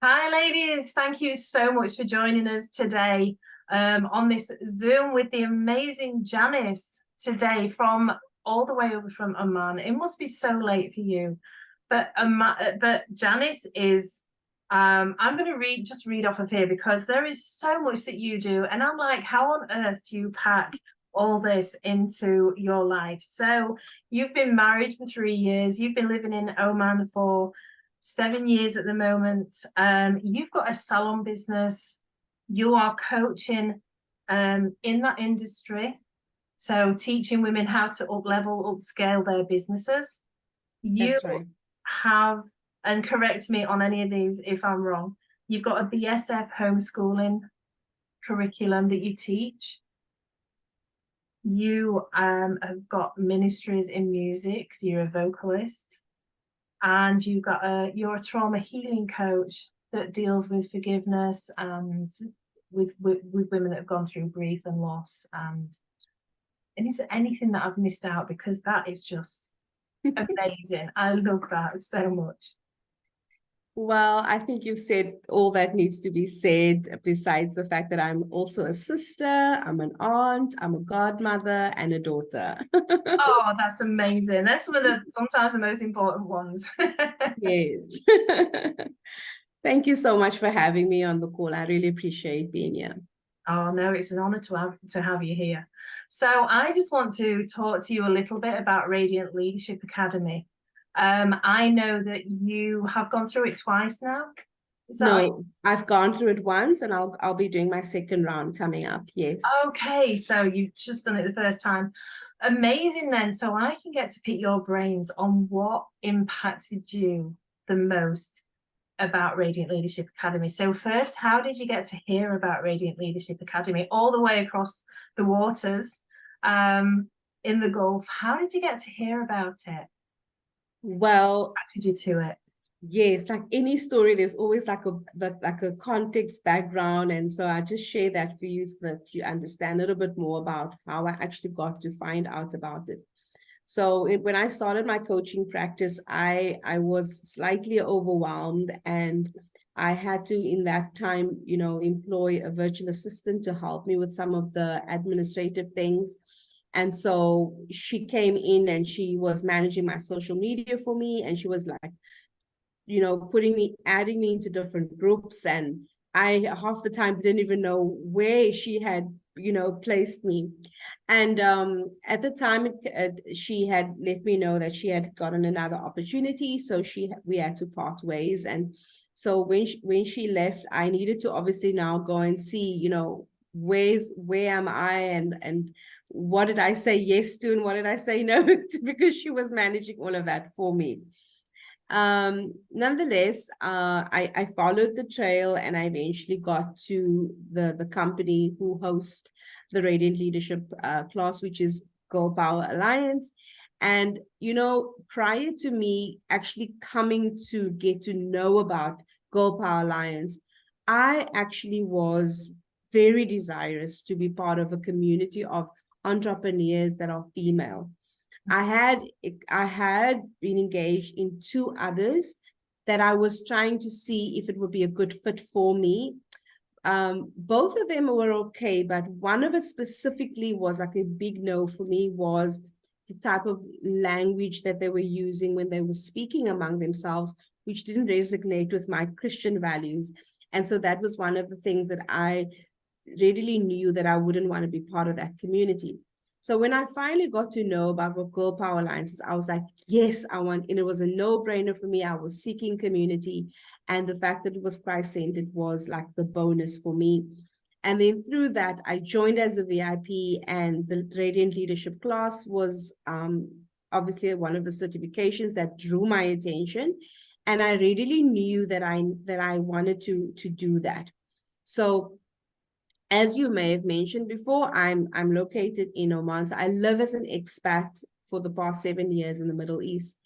Hi, ladies. Thank you so much for joining us today on this Zoom with the amazing Janice today from all the way over from Oman. It must be so late for you, but Janice is. I'm going to read off of here because there is so much that you do, and I'm like, how on earth do you pack all this into your life? So you've been married for 3 years. You've been living in Oman for 7 years at the moment. You've got a salon business. You are coaching in that industry. So teaching women how to upscale their businesses. You That's right. have, and correct me on any of these if I'm wrong, you've got a BSF homeschooling curriculum that you teach. You have got ministries in music, so you're a vocalist. And you're a trauma healing coach that deals with forgiveness and with women that have gone through grief and loss. And is there anything that I've missed out? Because that is just amazing. I love that so much. Well, I think you've said all that needs to be said, besides the fact that I'm also a sister, I'm an aunt, I'm a godmother, and a daughter. Oh, that's amazing. That's some of the sometimes the most important ones. Yes. Thank you so much for having me on the call. I really appreciate being here. Oh no, it's an honor to have you here. So I just want to talk to you a little bit about Radiant Leadership Academy. I know that you have gone through it twice now. Is that right? No, I've gone through it once, and I'll be doing my second round coming up. Yes. Okay, so you've just done it the first time. Amazing then. So I can get to pick your brains on what impacted you the most about Radiant Leadership Academy. So first, how did you get to hear about Radiant Leadership Academy all the way across the waters in the Gulf? How did you get to hear about it? Well, What attracted you to it? yes, like any story, there's always like a context background, and so I just share that for you so that you understand a little bit more about how I actually got to find out about it. So when I started my coaching practice, I was slightly overwhelmed, and I had to, in that time, employ a virtual assistant to help me with some of the administrative things. And so she came in and she was managing my social media for me, and she was like, adding me into different groups. And I half the time didn't even know where she had, placed me. And at the time, she had let me know that she had gotten another opportunity. So we had to part ways. And so when she left, I needed to obviously now go and see, where am I, and what did I say yes to and what did I say no to, because she was managing all of that for me. Nonetheless, I followed the trail, and I eventually got to the company who host the Radiant Leadership class, which is Girl Power Alliance. And, prior to me actually coming to get to know about Girl Power Alliance, I actually was very desirous to be part of a community of entrepreneurs that are female. I had been engaged in two others that I was trying to see if it would be a good fit for me. Both of them were okay, but one of it specifically was like a big no for me, was the type of language that they were using when they were speaking among themselves, which didn't resonate with my Christian values. And so that was one of the things that I readily knew that I wouldn't want to be part of that community. So when I finally got to know about what Girl Power Alliance is, I was like, yes, I want, and it was a no-brainer for me. I was seeking community, and the fact that it was Christ-centered was like the bonus for me. And then through that, I joined as a VIP, and the Radiant Leadership class was obviously one of the certifications that drew my attention, and I readily knew that I wanted to do that. So as you may have mentioned before, I'm located in Oman. So I live as an expat for the past 7 years in the Middle East.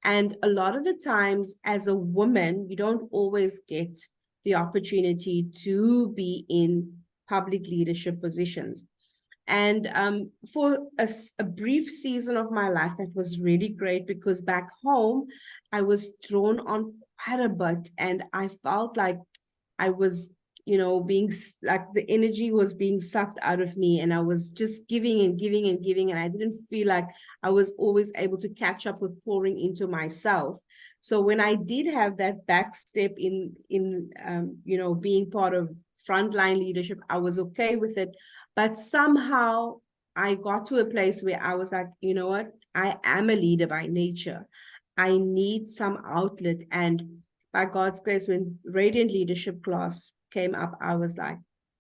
And a lot of the times as a woman, you don't always get the opportunity to be in public leadership positions. And for a brief season of my life, that was really great, because back home, I was drawn on quite a bit. And I felt like I was, being like the energy was being sucked out of me, and I was just giving and giving and giving, and I didn't feel like I was always able to catch up with pouring into myself. So when I did have that back step in being part of frontline leadership, I was okay with it. But somehow I got to a place where I was like, you know what? I am a leader by nature. I need some outlet. And by God's grace, when Radiant Leadership class came up, I was like,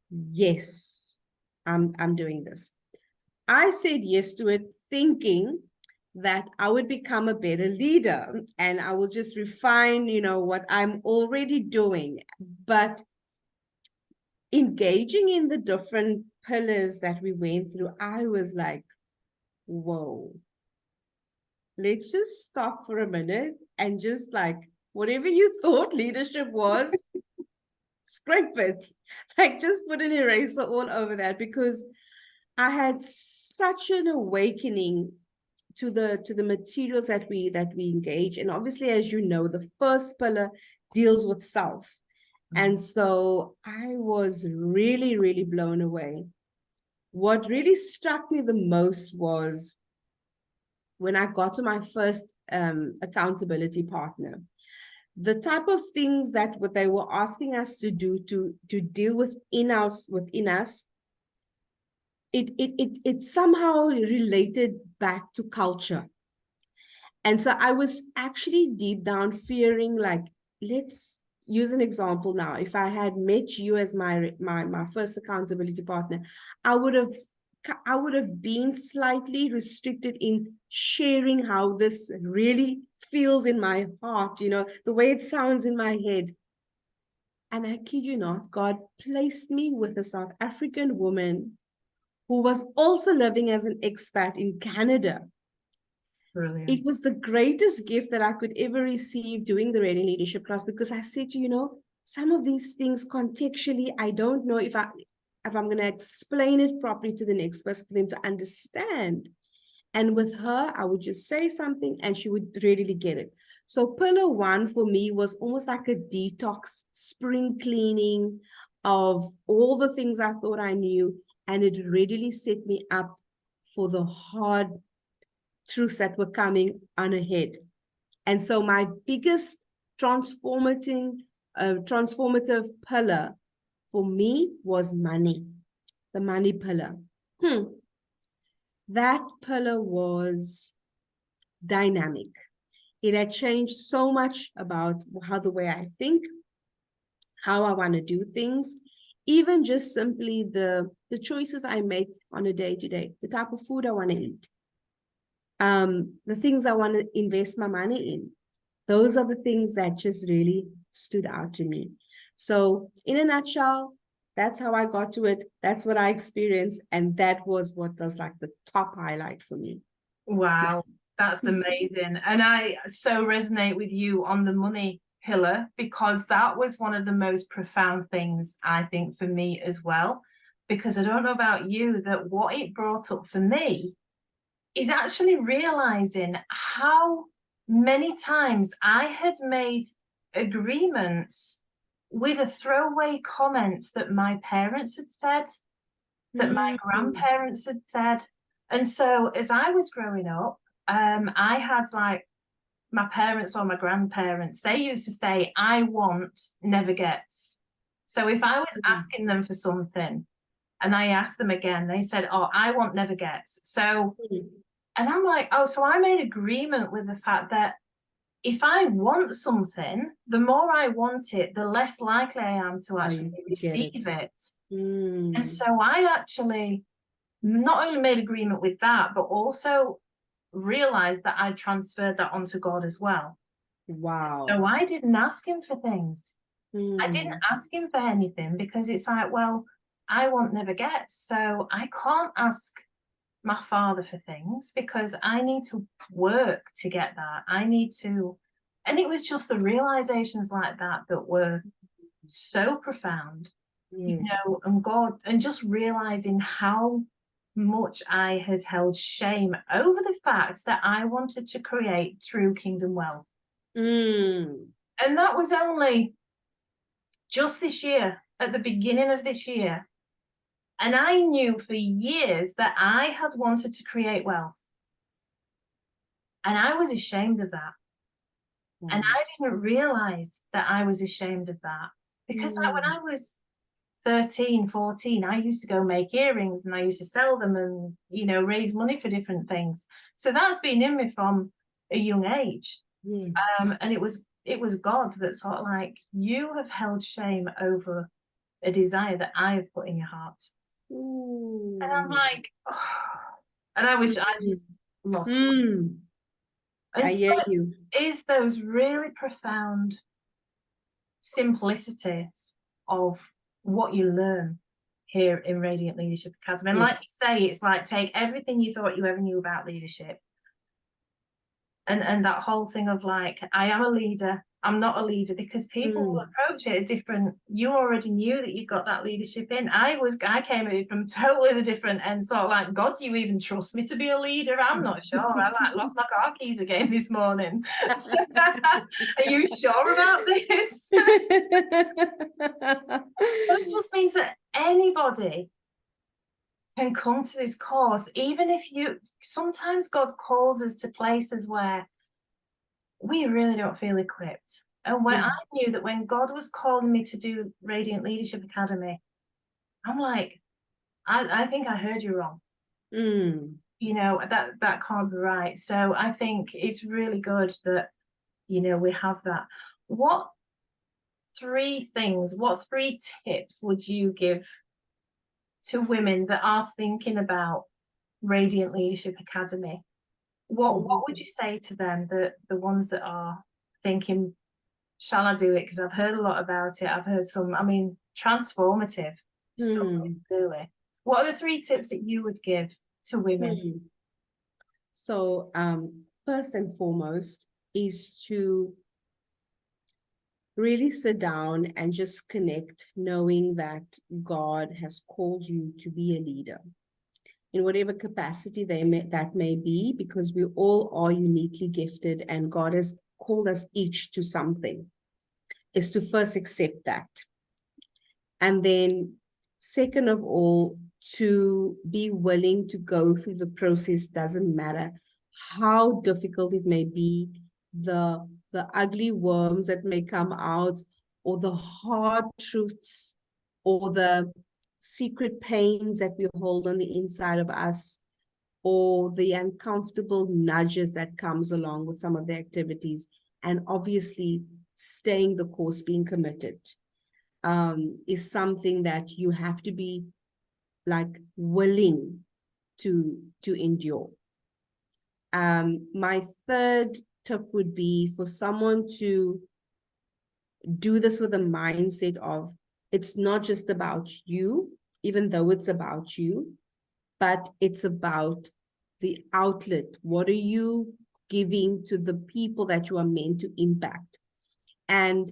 yes, I'm doing this. I said yes to it, thinking that I would become a better leader and I will just refine, what I'm already doing. But engaging in the different pillars that we went through, I was like, whoa, let's just stop for a minute and just like, whatever you thought leadership was, scrape it. Like, just put an eraser all over that, because I had such an awakening to the materials that we engage. And obviously, as you know, the first pillar deals with self. And so I was really, really blown away. What really struck me the most was when I got to my first accountability partner. The type of things that what they were asking us to do to deal within us, it somehow related back to culture. And so I was actually deep down fearing, like, let's use an example now. If I had met you as my first accountability partner, I would have been slightly restricted in sharing how this really feels in my heart, the way it sounds in my head. And I kid you not, God placed me with a South African woman who was also living as an expat in Canada. Brilliant. It was the greatest gift that I could ever receive doing the Radiant Leadership class, because I said, some of these things contextually, I don't know if I'm going to explain it properly to the next person for them to understand. And with her, I would just say something and she would readily get it. So pillar one for me was almost like a detox, spring cleaning of all the things I thought I knew. And it readily set me up for the hard truths that were coming on ahead. And so my biggest transformative pillar for me was money, the money pillar. That pillar was dynamic. It had changed so much about how the way I think, how I want to do things, even just simply the choices I make on a day-to-day, the type of food I want to eat, the things I want to invest my money in. Those are the things that just really stood out to me. So in a nutshell, that's how I got to it. That's what I experienced. And that was what was like the top highlight for me. Wow, that's amazing. And I so resonate with you on the money pillar, because that was one of the most profound things, I think, for me as well. Because I don't know about you, that what it brought up for me is actually realizing how many times I had made agreements with a throwaway comments that my parents had said, that my grandparents had said. And so as I was growing up, I had like my parents or my grandparents, they used to say, I want, never gets. So if I was asking them for something and I asked them again, they said, oh, I want, never gets. So, and I'm like, oh, so I made agreement with the fact that if I want something, the more I want it, the less likely I am to actually receive it. And so I actually not only made agreement with that, but also realized that I transferred that onto God as well. Wow. So I didn't ask him for things. I didn't ask him for anything, because it's like, well, I want, never get. So I can't ask my father for things, because I need to work to get that. I need to, and it was just the realizations like that that were so profound, and God, and just realizing how much I had held shame over the fact that I wanted to create true kingdom wealth. And that was only just this year, at the beginning of this year. And I knew for years that I had wanted to create wealth. And I was ashamed of that. And I didn't realize that I was ashamed of that. Because when I was 13, 14, I used to go make earrings and I used to sell them and, you know, raise money for different things. So that's been in me from a young age. Yes. And it was God that sort of like, you have held shame over a desire that I have put in your heart. Ooh. And I'm like, oh. And I just lost. And I so hear you. it is those really profound simplicities of what you learn here in Radiant Leadership Academy. And Yes. like you say, it's like take everything you thought you ever knew about leadership. And that whole thing of like, I am a leader, I'm not a leader, because people will approach it different. You already knew that you'd got that leadership in. I came at it from totally the different end, sort of like, God, do you even trust me to be a leader? I'm not sure. I like lost my car keys again this morning. Are you sure about this? But it just means that anybody can come to this course, even if sometimes God calls us to places where we really don't feel equipped. And when I knew that when God was calling me to do Radiant Leadership Academy, I'm like, I think I heard you wrong. You know, that can't be right. So I think it's really good that, you know, we have that. What three tips would you give to women that are thinking about Radiant Leadership Academy? What would you say to them, the ones that are thinking, shall I do it? Because I've heard a lot about it. I've heard some, I mean, transformative stuff, really. What are the three tips that you would give to women? So first and foremost is to really sit down and just connect, knowing that God has called you to be a leader in whatever capacity that may be, because we all are uniquely gifted and God has called us each to something, is to first accept that. And then second of all, to be willing to go through the process. Doesn't matter how difficult it may be, the ugly worms that may come out, or the hard truths, or the secret pains that we hold on the inside of us, or the uncomfortable nudges that comes along with some of the activities, and obviously staying the course, being committed, is something that you have to be like willing to endure. My third tip would be for someone to do this with a mindset of, it's not just about you, even though it's about you, but it's about the outlet. What are you giving to the people that you are meant to impact? And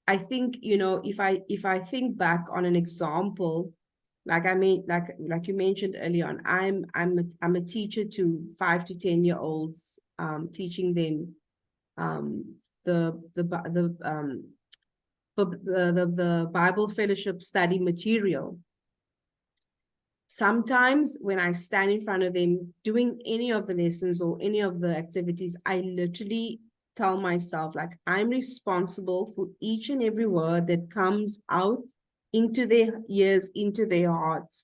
I think, you know, if I think back on an example, like you mentioned earlier on, I'm a teacher to 5 to 10-year-olds, teaching them the Bible Fellowship study material. Sometimes when I stand in front of them doing any of the lessons or any of the activities, I literally tell myself, like, I'm responsible for each and every word that comes out into their ears, into their hearts.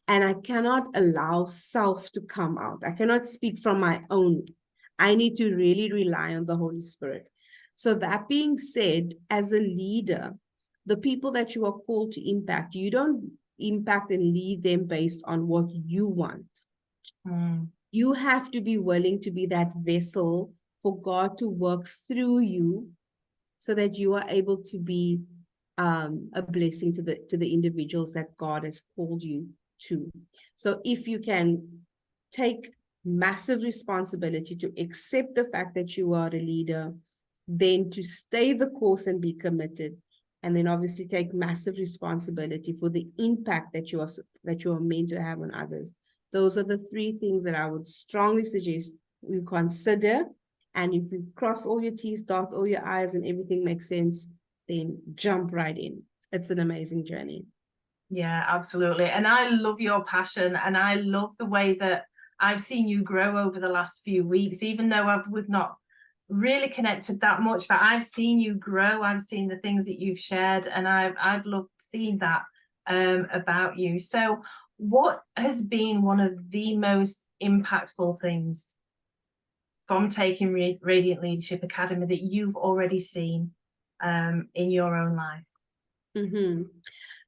And I cannot allow self to come out. I cannot speak from my own. I need to really rely on the Holy Spirit. So that being said, as a leader, the people that you are called to impact, you don't impact and lead them based on what you want. You have to be willing to be that vessel for God to work through you, so that you are able to be a blessing to the individuals that God has called you to. So if you can take massive responsibility to accept the fact that you are a leader, then to stay the course and be committed, and then obviously take massive responsibility for the impact that you are meant to have on others. Those are the three things that I would strongly suggest you consider. And if you cross all your T's, dot all your I's, and everything makes sense, then jump right in. It's an amazing journey. Yeah, absolutely. And I love your passion, and I love the way that I've seen you grow over the last few weeks, even though we've not really connected that much, but I've seen you grow. I've seen the things that you've shared, and I've loved seeing that about you. So what has been one of the most impactful things from taking Radiant Leadership Academy that you've already seen in your own life? Mm-hmm.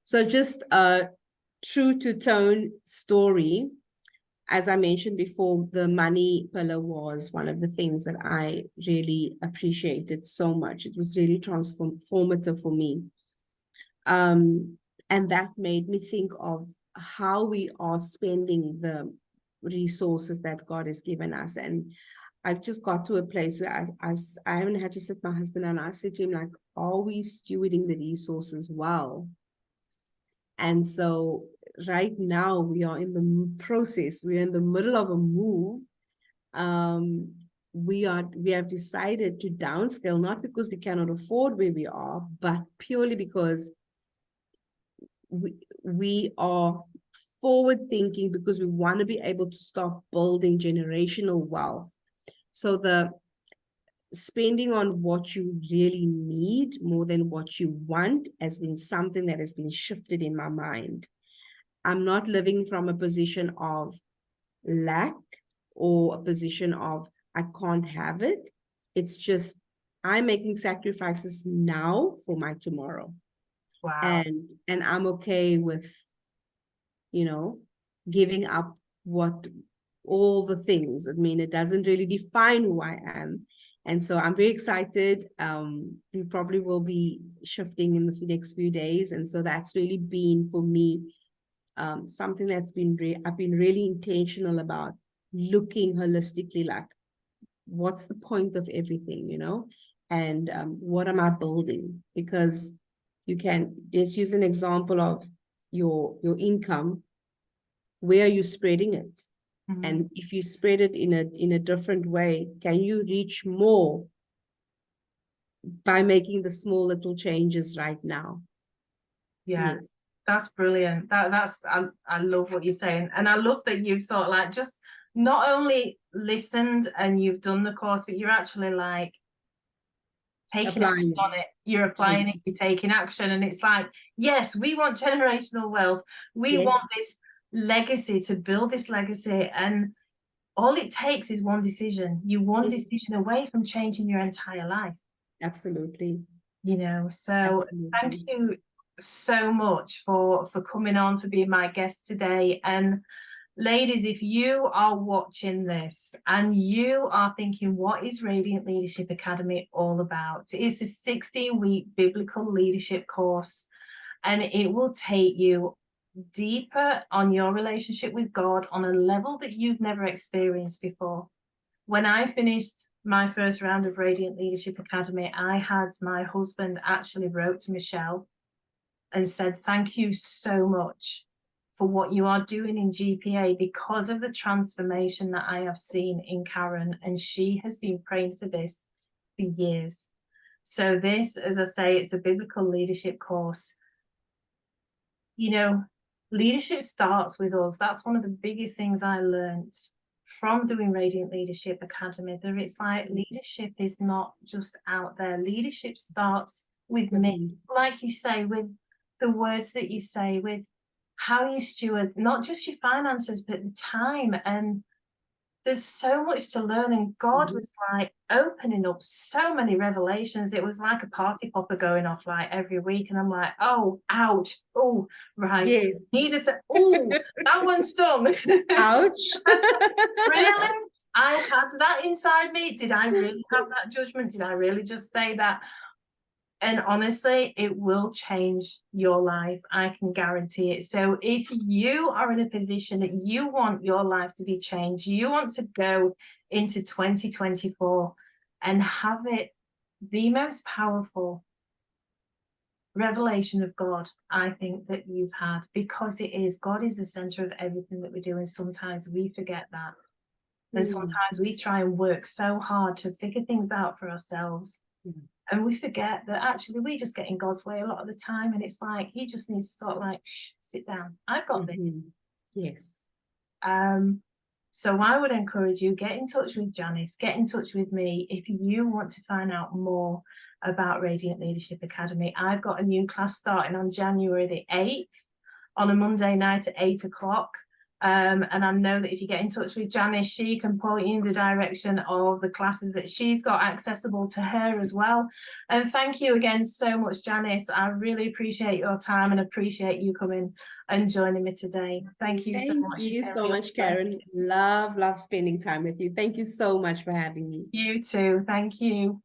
So just a true to tone story. As I mentioned before, the money pillar was one of the things that I really appreciated so much. It was really transformative for me. And that made me think of how we are spending the resources that God has given us. And I just got to a place where I even had to sit my husband and I said to him, like, are we stewarding the resources well? And so right now we are in the process, we're in the middle of a move. We have decided to downscale, not because we cannot afford where we are, but purely because we are forward thinking, because we want to be able to start building generational wealth. So the spending on what you really need more than what you want has been something that has been shifted in my mind. I'm not living from a position of lack or a position of I can't have it. It's just I'm making sacrifices now for my tomorrow. Wow. And I'm okay with, giving up all the things. I mean, it doesn't really define who I am. And so I'm very excited. We probably will be shifting in the next few days. And so that's really been for me something that's been I've been really intentional about looking holistically, like what's the point of everything, and what am I building? Because let's use an example of your income. Where are you spreading it? Mm-hmm. And if you spread it in a different way, can you reach more by making the small little changes right now? Yeah. Yes. That's brilliant. I love what you're saying. And I love that you've sort of like just not only listened and you've done the course, but you're actually like taking action on it. You're applying it, you're taking action. And it's like, yes, we want generational wealth. We want this legacy, to build this legacy. And all it takes is one decision. You're one decision away from changing your entire life. Absolutely. So thank you so much for coming on, for being my guest today. And ladies, if you are watching this and you are thinking, what is Radiant Leadership Academy all about? It's a 16-week biblical leadership course, and it will take you deeper on your relationship with God on a level that you've never experienced before. When I finished my first round of Radiant Leadership Academy, I had my husband actually wrote to Michelle and said, thank you so much for what you are doing in GPA, because of the transformation that I have seen in Karen, and she has been praying for this for years. So this, as I say, it's a biblical leadership course. Leadership starts with us. That's one of the biggest things I learned from doing Radiant Leadership Academy. That it's like leadership is not just out there. Leadership starts with me, like you say, with the words that you say, with how you steward not just your finances, but the time. And there's so much to learn, and God was like opening up so many revelations. It was like a party popper going off like every week, and I'm like, oh, ouch, oh, right, yes, needed to, oh, that one's done. Ouch. Really? I had that inside me. Did I really have that judgment? Did I really just say that? And honestly, it will change your life. I can guarantee it. So if you are in a position that you want your life to be changed, you want to go into 2024 and have it the most powerful revelation of God, I think, that you've had, because God is the center of everything that we do. And sometimes we forget that. And sometimes we try and work so hard to figure things out for ourselves. And we forget that actually we just get in God's way a lot of the time, and it's like he just needs to sort of like, shh, sit down, I've got this. Yes. So I would encourage you, get in touch with Janice, get in touch with me if you want to find out more about Radiant Leadership Academy. I've got a new class starting on January the 8th on a Monday night at 8 o'clock. And I know that if you get in touch with Janice, she can point you in the direction of the classes that she's got accessible to her as well. And thank you again so much, Janice. I really appreciate your time and appreciate you coming and joining me today. Thank you so much. Thank you so much, Karen. Love spending time with you. Thank you so much for having me. You too. Thank you.